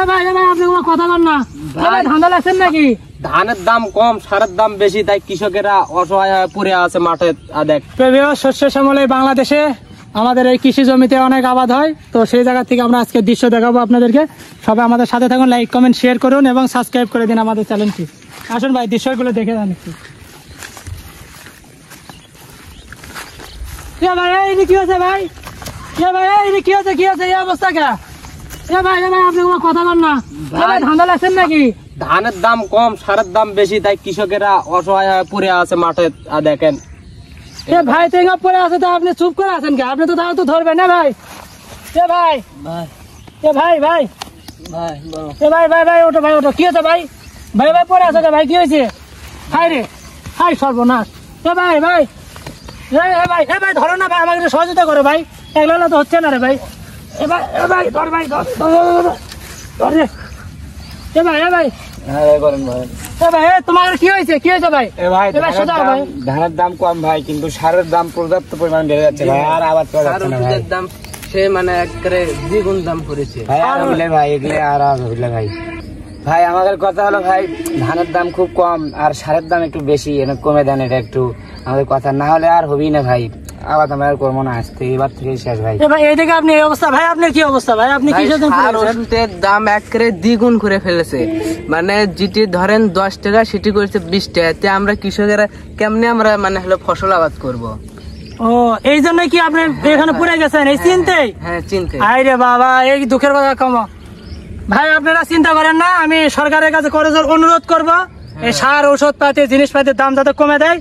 ভাই আপনি কথা বল না, ধান্দা লাগছেন নাকি? ধানের দাম কম, সারের দাম বেশি, তাই কৃষকেরা অসহায় হয়ে পড়ে আছে মাঠে। দেখ শস্য শ্যামলে বাংলাদেশে আমাদের এই কৃষি জমিতে অনেক আবাদ হয়, তো সেই জায়গা থেকে আমরা আজকে দৃশ্য দেখাবো আপনাদেরকে। সবাই আমাদের সাথে থাকুন, লাইক কমেন্ট শেয়ার করুন এবং সাবস্ক্রাইব করে দিন আমাদের চ্যানেলটি। আসুন ভাই দৃশ্যগুলো দেখে যান একটু। ভাই এই কি হচ্ছে ভাই? ভাই এই কি হচ্ছে, কি হচ্ছে এই অবস্থা কে? ভাই আপনি কথা বল না, ধান্দা লাগছেন নাকি? ধানের দাম কম, সারের দাম বেশি, তাই কৃষকেরা অসহায় হয়ে পড়ে আছে মাঠে। দেখেন ভাই তেঙ্গা পরে আছে, তো আপনি চুপ করে আছেন কে? আপনি তো তাও তো ধরবেন না ভাই। ভাই ভাই ভাই ভাই ওটো ভাই, ওটো কি হচ্ছে ভাই? ভাই পরে আছো ভাই, কি হয়েছে? হাই রে হাই সর্বনাশ। ভাই ভাই ভাই ধরো না ভাই, আমাকে সহযোগিতা করো ভাই, একলা তো হচ্ছে না রে ভাই। ভাই ধর ভাই, ধর রে ভাই। ভাই তোমার কি হয়েছে, কি হয়েছে ভাই? ধানের দাম কম ভাই, কিন্তু সারের দাম পর্যাপ্ত পরিমাণ বেড়ে যাচ্ছে ভাই, আর আবাদ করা যাচ্ছে না ভাই। দাম সে মানে একবারে দ্বিগুণ দাম করেছে ভাই। আর হইলে ভাই এগুলো আর হইলে ভাই, ভাই আমাদের কথা হলো ভাই, ধানের দাম খুব কম আর সারের দাম একটু বেশি, এনে কমে দেন এটা একটু আমাদের কথা, না হলে আর হবেই না ভাই। আবাদ আমার করবো না, আসতে এবার থেকে শেষ ভাই। ভাই এইদিকে আপনি এই অবস্থা, ভাই আপনার কি অবস্থা ভাই? আপনি কি ওষুধের দাম একেবারে দ্বিগুণ করে ফেলেছে, মানে যেটি ধরেন 10 টাকা সেটি করেছে 20 টাকা। আমরা কৃষকেরা কেমনে আমরা মানে হলো ফসল আবাদ করব? ও এই জন্য কি আপনি এখানে পড়ে গেছেন এই চিন্তায়? হ্যাঁ চিন্তা। আরে বাবা এই দুঃখের কথা কম ভাই, আপনারা চিন্তা করেন না, আমি সরকারের কাছে করজোর অনুরোধ করব এই সার ঔষধ পাতি জিনিসপাতির দাম যাতে কমে দেয়,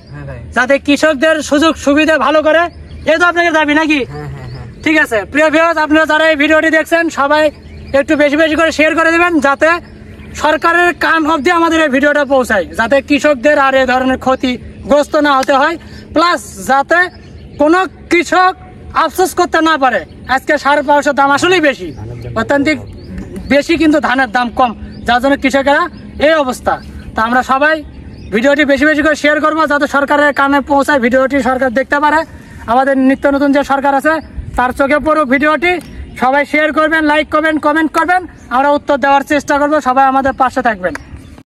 যাতে কৃষকদের সুযোগ সুবিধা ভালো করে। এই তো আপনাদের দাবি নাকি? ঠিক আছে প্রিয় ভিউয়ার্স, আপনারা যারা এই ভিডিওটি দেখছেন সবাই একটু বেশি বেশি করে শেয়ার করে দিবেন, যাতে সরকারের কান অবধি আমাদের এই ভিডিওটা পৌঁছায়, যাতে কৃষকদের আর এই ধরনের ক্ষতিগ্রস্ত না হতে হয়, প্লাস যাতে কোনো কৃষক আফসোস করতে না পারে। আজকে সার পাউশের দাম আসলেই বেশি, অত্যন্তিক বেশি, কিন্তু ধানের দাম কম, যার জন্য কৃষকেরা এই অবস্থা। তা আমরা সবাই ভিডিওটি বেশি বেশি করে শেয়ার করবো, যাতে সরকারের কানে পৌঁছায়, ভিডিওটি সরকার দেখতে পারে। আমাদের নিত্য নতুন যে সরকার আছে তার চোখে পড়ুক ভিডিওটি। সবাই শেয়ার করবেন, লাইক করবেন, কমেন্ট করবেন, আমরা উত্তর দেওয়ার চেষ্টা করবো। সবাই আমাদের পাশে থাকবেন।